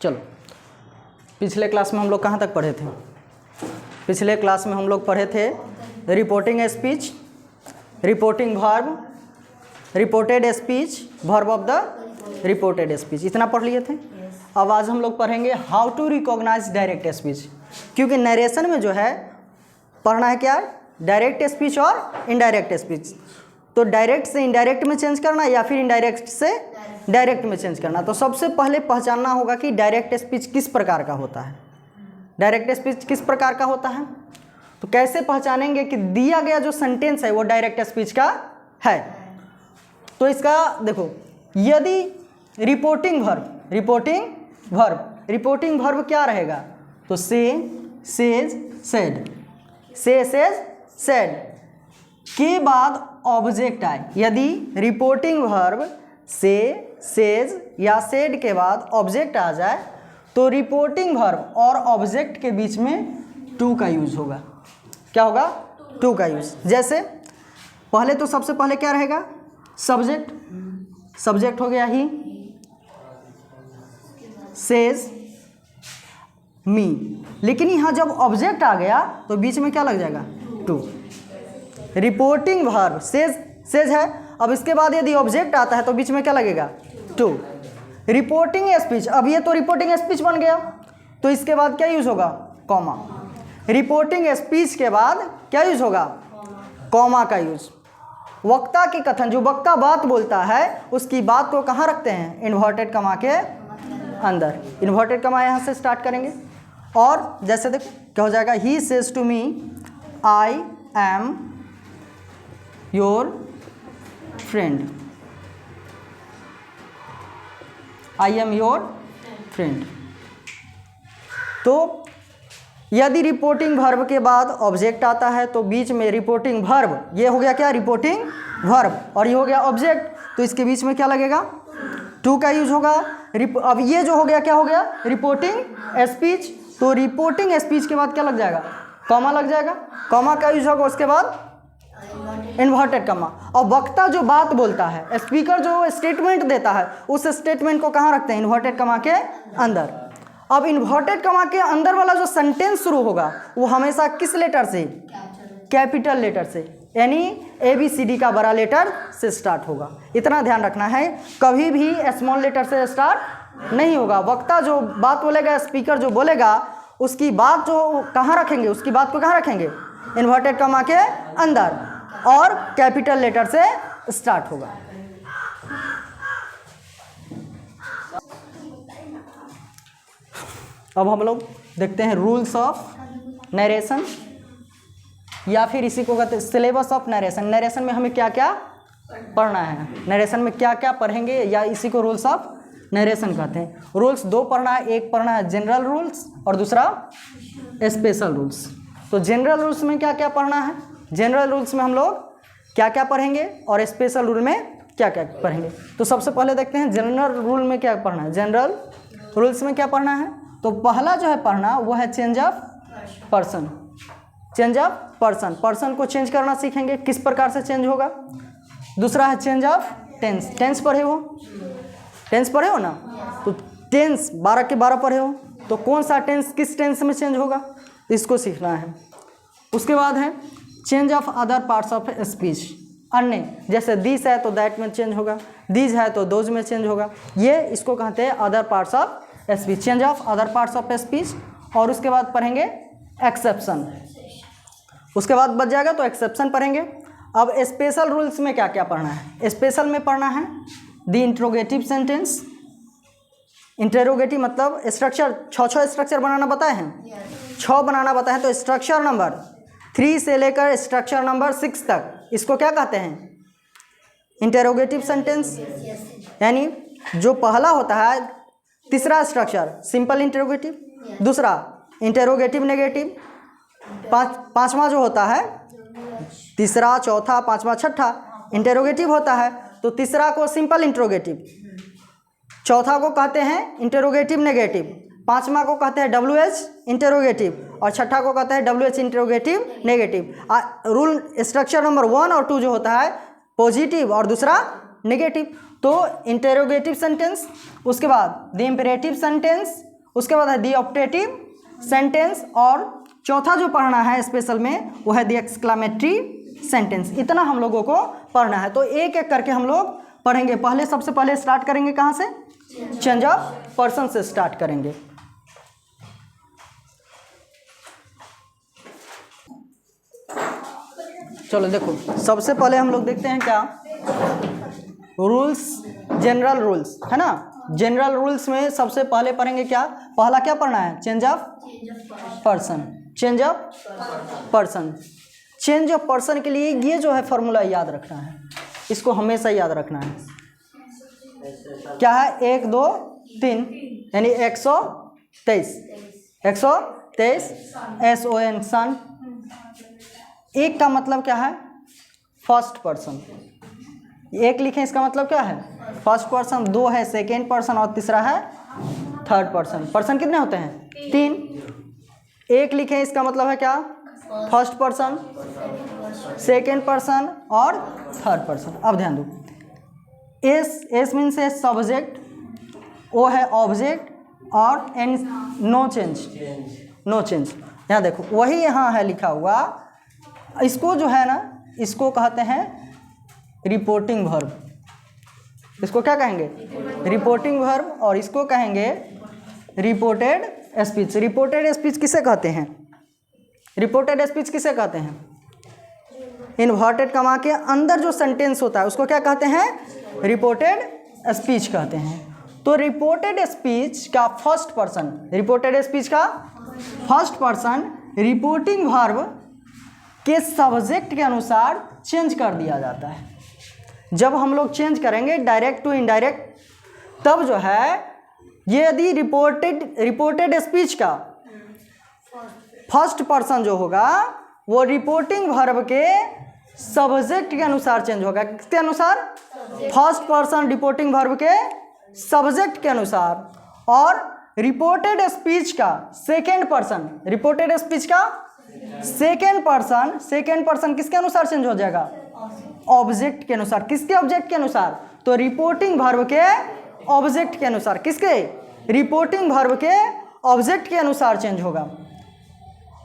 चलो, पिछले क्लास में हम लोग कहाँ तक पढ़े थे? पिछले क्लास में हम लोग पढ़े थे reporting speech, reporting verb, reported speech, verb of the reported speech, इतना पढ़ लिए थे। अब आज हम लोग पढ़ेंगे how to recognise direct speech, क्योंकि नरेशन में जो है पढ़ना है क्या, डायरेक्ट स्पीच और इनडायरेक्ट स्पीच। तो डायरेक्ट से इनडायरेक्ट में चेंज करना या फिर इनडायरेक्ट से डायरेक्ट में चेंज करना। तो सबसे पहले पहचानना होगा कि डायरेक्ट स्पीच किस प्रकार का होता है। डायरेक्ट स्पीच किस प्रकार का होता है, तो कैसे पहचानेंगे कि दिया गया जो सेंटेंस है वो डायरेक्ट स्पीच का है। तो इसका देखो, यदि रिपोर्टिंग वर्ब क्या रहेगा, तो से, सेज, सेड, से, सेज, सेड के बाद ऑब्जेक्ट आए। यदि रिपोर्टिंग वर्ब से, सेज या सेड के बाद ऑब्जेक्ट आ जाए तो रिपोर्टिंग वर्ब और ऑब्जेक्ट के बीच में टू का यूज होगा। क्या होगा? टू का यूज। जैसे पहले तो सबसे पहले क्या रहेगा, सब्जेक्ट, सब्जेक्ट हो गया ही सेज मी, लेकिन यहाँ जब ऑब्जेक्ट आ गया तो बीच में क्या लग जाएगा, टू। रिपोर्टिंग वर्ब सेज है, अब इसके बाद यदि ऑब्जेक्ट आता है तो बीच में क्या लगेगा, टू। रिपोर्टिंग स्पीच, अब ये तो रिपोर्टिंग स्पीच बन गया, तो इसके बाद क्या यूज होगा, कॉमा। रिपोर्टिंग स्पीच के बाद क्या यूज होगा, कॉमा का यूज। वक्ता की कथन, जो वक्ता बात बोलता है उसकी बात को कहाँ रखते हैं, इन्वर्टेड कमा के अंदर। इन्वर्टेड कमा यहाँ से स्टार्ट करेंगे। और जैसे देखो क्या हो जाएगा, he says to me I am your friend, I am your friend. तो यदि रिपोर्टिंग वर्ब के बाद ऑब्जेक्ट आता है तो बीच में रिपोर्टिंग वर्ब, ये हो गया क्या, रिपोर्टिंग वर्ब, और ये हो गया ऑब्जेक्ट, तो इसके बीच में क्या लगेगा, टू का यूज होगा। अब ये जो हो गया क्या हो गया, रिपोर्टिंग स्पीच, तो रिपोर्टिंग स्पीच के बाद क्या लग जाएगा, कॉमा लग जाएगा, कॉमा का यूज होगा, उसके बाद इन्वर्टेड कॉमा। और वक्ता जो बात बोलता है, स्पीकर जो स्टेटमेंट देता है, उस स्टेटमेंट को कहाँ रखते हैं, इन्वर्टेड कॉमा के अंदर। अब इन्वर्टेड कॉमा के अंदर वाला जो सेंटेंस शुरू होगा वो हमेशा किस लेटर से, कैपिटल लेटर से, यानी ABCD का बड़ा लेटर से स्टार्ट होगा। इतना ध्यान रखना है, कभी भी स्मॉल लेटर से स्टार्ट नहीं होगा। वक्ता जो बात बोलेगा, स्पीकर जो बोलेगा, उसकी बात जो कहाँ रखेंगे, उसकी बात को कहाँ रखेंगे, इन्वर्टेड कॉमा के अंदर, और कैपिटल लेटर से स्टार्ट होगा। अब हम लोग देखते हैं रूल्स ऑफ नरेशन, या फिर इसी को कहते हैं सिलेबस ऑफ नरेशन। नरेशन में हमें क्या क्या पढ़ना है, नरेशन में क्या क्या पढ़ेंगे, या इसी को रूल्स ऑफ नरेशन कहते हैं। रूल्स दो पढ़ना है, एक पढ़ना है जनरल रूल्स और दूसरा स्पेशल रूल्स। तो जनरल रूल्स में क्या क्या पढ़ना है, जनरल रूल्स में हम लोग क्या क्या पढ़ेंगे और स्पेशल रूल में क्या क्या पढ़ेंगे। तो सबसे पहले देखते हैं जनरल रूल में क्या पढ़ना है। जनरल रूल्स में क्या पढ़ना है, तो पहला जो है पढ़ना वो है change of person. Change of person, person को चेंज करना सीखेंगे, किस प्रकार से चेंज होगा। दूसरा है चेंज ऑफ टेंस, टेंस पढ़े हो, टेंस पढ़े हो ना, तो टेंस 12 के 12 पढ़े हो, तो कौन सा टेंस किस टेंस में चेंज होगा, इसको सीखना है। उसके बाद है change of other parts of speech, अन्य, जैसे दिस है तो दैट में चेंज होगा, दीज है तो दोज में चेंज होगा, ये इसको कहते हैं other parts of speech, change of other parts of speech. और उसके बाद पढ़ेंगे एक्सेप्शन, उसके बाद बच जाएगा तो एक्सेप्शन पढ़ेंगे। अब स्पेशल रूल्स में क्या क्या पढ़ना है, स्पेशल में पढ़ना है द इंट्रोगेटिव सेंटेंस। इंटरोगेटिव मतलब स्ट्रक्चर, 6 स्ट्रक्चर बनाना बताए हैं, 6 बनाना बताए हैं, तो स्ट्रक्चर नंबर 3 से लेकर स्ट्रक्चर नंबर 6 तक, इसको क्या कहते हैं, इंटरोगेटिव सेंटेंस। यानी जो पहला होता है, तीसरा स्ट्रक्चर सिंपल इंटरोगेटिव, दूसरा इंटरोगेटिव नेगेटिव, पांचवा जो होता है, तीसरा, चौथा, पांचवा, छठा इंटरोगेटिव होता है, तो तीसरा को सिंपल इंटरोगेटिव, चौथा को कहते हैं इंटरोगेटिव नेगेटिव, पांचवा को कहते हैं WH इंटरोगेटिव, और छठा को कहते हैं WH interrogative negative. Rule structure number 1 और 2 जो होता है पॉजिटिव और दूसरा नेगेटिव। तो इंटरोगेटिव सेंटेंस, उसके बाद द इम्पेरेटिव सेंटेंस उसके बाद है दी ऑप्टेटिव सेंटेंस, और चौथा जो पढ़ना है स्पेशल में वो है दी एक्सक्लामेटरी सेंटेंस। इतना हम लोगों को पढ़ना है, तो एक एक करके हम लोग पढ़ेंगे। पहले सबसे पहले स्टार्ट करेंगे कहाँ से? चेंज ऑफ पर्सन से स्टार्ट करेंगे। चलो देखो, सबसे पहले हम लोग देखते हैं क्या, रूल्स, जनरल रूल्स है ना। जनरल रूल्स में सबसे पहले पढ़ेंगे क्या, पहला क्या पढ़ना है? Change of person. Change of person, change of person के लिए ये जो है फॉर्मूला याद रखना है, इसको हमेशा याद रखना है। क्या है? 1 2 3 यानी 123। 123 SON सन। एक का मतलब क्या है? First person. एक लिखें, इसका मतलब क्या है? First person. 2 है सेकेंड पर्सन और तीसरा है थर्ड पर्सन। पर्सन कितने होते हैं? 3। एक लिखें, इसका मतलब है क्या? फर्स्ट पर्सन, सेकेंड पर्सन और थर्ड पर्सन। अब ध्यान दो, एस मीन्स है सब्जेक्ट, ओ है ऑब्जेक्ट और N no change. No change. यहाँ देखो, वही यहाँ है लिखा हुआ। इसको जो है ना, इसको कहते हैं रिपोर्टिंग वर्ब। इसको क्या कहेंगे? Reporting verb. और इसको कहेंगे रिपोर्टेड स्पीच। रिपोर्टेड स्पीच किसे कहते हैं? रिपोर्टेड स्पीच किसे कहते हैं? इन्वर्टेड कमा के अंदर जो सेंटेंस होता है उसको क्या कहते हैं? रिपोर्टेड स्पीच कहते हैं। तो रिपोर्टेड स्पीच का फर्स्ट पर्सन, रिपोर्टेड स्पीच का फर्स्ट पर्सन रिपोर्टिंग वर्ब के सब्जेक्ट के अनुसार चेंज कर दिया जाता है। जब हम लोग चेंज करेंगे डायरेक्ट टू इनडायरेक्ट, तब जो है ये यदि रिपोर्टेड स्पीच का फर्स्ट पर्सन जो होगा वो रिपोर्टिंग वर्ब के सब्जेक्ट के अनुसार चेंज होगा। किसके अनुसार? फर्स्ट पर्सन रिपोर्टिंग वर्ब के सब्जेक्ट के अनुसार। और रिपोर्टेड स्पीच का सेकेंड पर्सन, रिपोर्टेड स्पीच का सेकेंड पर्सन किसके अनुसार चेंज हो जाएगा? ऑब्जेक्ट के अनुसार। किसके ऑब्जेक्ट के अनुसार? तो रिपोर्टिंग वर्ब के ऑब्जेक्ट के अनुसार। किसके? रिपोर्टिंग वर्ब के ऑब्जेक्ट के अनुसार चेंज होगा।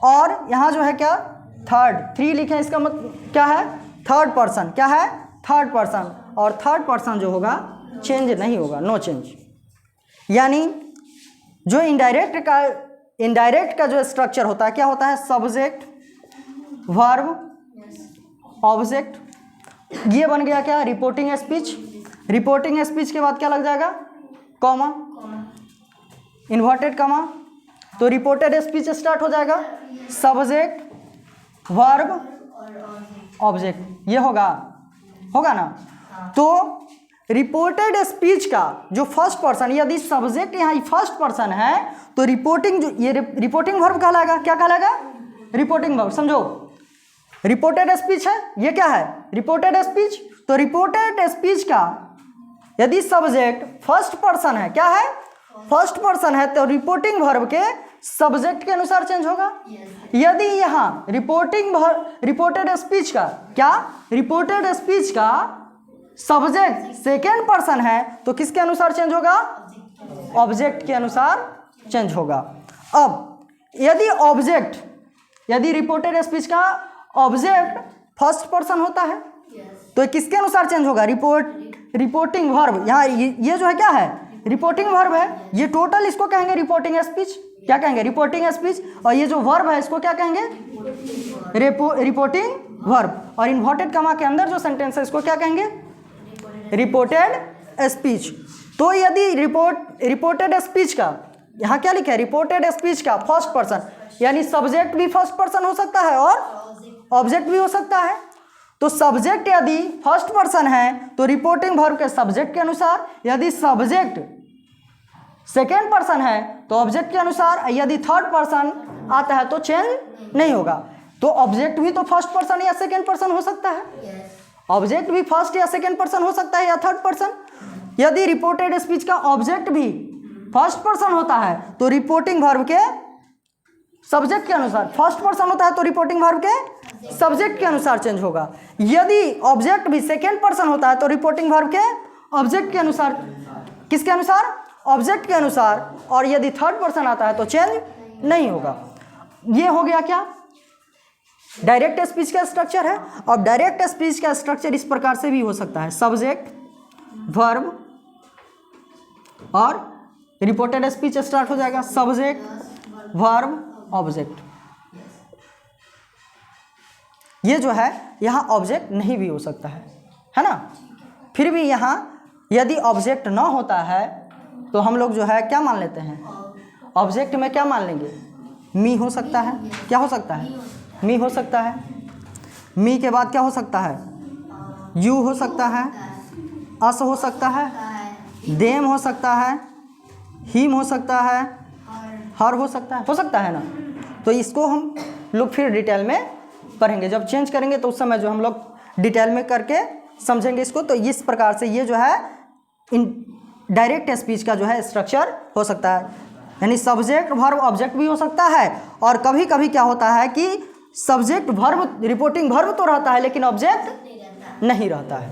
और यहाँ जो है क्या, थर्ड, 3 लिखें, इसका मतलब क्या है? Third person. क्या है? Third person. और थर्ड पर्सन जो होगा चेंज नहीं होगा, नो चेंज। यानी जो इनडायरेक्ट का जो स्ट्रक्चर होता है क्या होता है? Subject, verb, object. ये बन गया क्या? Reporting speech. रिपोर्टिंग स्पीच के बाद क्या लग जाएगा? Comma, inverted comma. तो रिपोर्टेड स्पीच स्टार्ट हो जाएगा, सब्जेक्ट, वर्ब, ऑब्जेक्ट। ये होगा ना। तो रिपोर्टेड स्पीच का जो फर्स्ट पर्सन, यदि सब्जेक्ट यहाँ फर्स्ट पर्सन है तो रिपोर्टिंग वर्ब कहलाएगा। क्या कहलाएगा? Reporting verb. समझो, रिपोर्टेड स्पीच है, ये क्या है? Reported speech. तो रिपोर्टेड स्पीच का यदि सब्जेक्ट फर्स्ट पर्सन है, क्या है? फर्स्ट पर्सन है, तो रिपोर्टिंग वर्ब के सब्जेक्ट के अनुसार चेंज होगा। यदि यहाँ रिपोर्टेड स्पीच का क्या? रिपोर्टेड स्पीच का सब्जेक्ट सेकेंड पर्सन है तो किसके अनुसार चेंज होगा? ऑब्जेक्ट के अनुसार चेंज होगा। अब यदि रिपोर्टेड स्पीच का ऑब्जेक्ट फर्स्ट पर्सन होता है तो किसके अनुसार चेंज होगा? Reporting verb. यहाँ ये जो है क्या है? रिपोर्टिंग वर्ब है। ये टोटल इसको कहेंगे रिपोर्टिंग स्पीच। क्या कहेंगे? Reporting speech. और ये जो वर्ब है इसको क्या कहेंगे? Reporting verb. और इन्वर्टेड कॉमा के अंदर जो सेंटेंस है इसको क्या कहेंगे? Reported speech. तो यदि रिपोर्टेड स्पीच का यहाँ क्या लिखा है? रिपोर्टेड स्पीच का फर्स्ट पर्सन, यानी सब्जेक्ट भी फर्स्ट पर्सन हो सकता है और ऑब्जेक्ट भी हो सकता है। तो सब्जेक्ट यदि फर्स्ट पर्सन है तो रिपोर्टिंग वर्ब के सब्जेक्ट के अनुसार, यदि सब्जेक्ट सेकेंड पर्सन है तो ऑब्जेक्ट के अनुसार, यदि थर्ड पर्सन आता है तो चेंज नहीं होगा। तो ऑब्जेक्ट भी तो फर्स्ट पर्सन या सेकेंड पर्सन हो सकता है। ऑब्जेक्ट भी फर्स्ट या सेकेंड पर्सन हो सकता है या थर्ड पर्सन। यदि रिपोर्टेड स्पीच का ऑब्जेक्ट भी फर्स्ट पर्सन होता है तो रिपोर्टिंग वर्ब के सब्जेक्ट के अनुसार, फर्स्ट पर्सन होता है तो रिपोर्टिंग वर्ब के सब्जेक्ट के अनुसार चेंज होगा। यदि ऑब्जेक्ट भी सेकेंड पर्सन होता है तो रिपोर्टिंग वर्ब के ऑब्जेक्ट के अनुसार, किसके अनुसार? ऑब्जेक्ट के अनुसार, और यदि थर्ड पर्सन आता है तो चेंज नहीं होगा। ये हो गया क्या, डायरेक्ट स्पीच का स्ट्रक्चर है। और डायरेक्ट स्पीच का स्ट्रक्चर इस प्रकार से भी हो सकता है, सब्जेक्ट वर्ब और रिपोर्टेड स्पीच स्टार्ट हो जाएगा, सब्जेक्ट वर्ब ऑब्जेक्ट। ये जो है यहाँ ऑब्जेक्ट नहीं भी हो सकता है ना। फिर भी यहाँ यदि ऑब्जेक्ट ना होता है तो हम लोग जो है क्या मान लेते हैं, ऑब्जेक्ट में क्या मान लेंगे, मी हो सकता है। क्या हो सकता है, मी हो सकता है। मी के बाद क्या हो सकता है, यू हो सकता है, अस हो सकता है, देम हो सकता है, हिम हो सकता है, हर हो सकता है ना। तो इसको हम लोग फिर डिटेल में पढ़ेंगे, जब चेंज करेंगे तो उस समय जो हम लोग डिटेल में करके समझेंगे इसको। तो इस प्रकार से ये जो है इन डायरेक्ट स्पीच का जो है स्ट्रक्चर हो सकता है, यानी सब्जेक्ट वर्ब ऑब्जेक्ट भी हो सकता है। और कभी कभी क्या होता है कि सब्जेक्ट वर्ब रिपोर्टिंग वर्ब तो रहता है लेकिन ऑब्जेक्ट नहीं रहता है।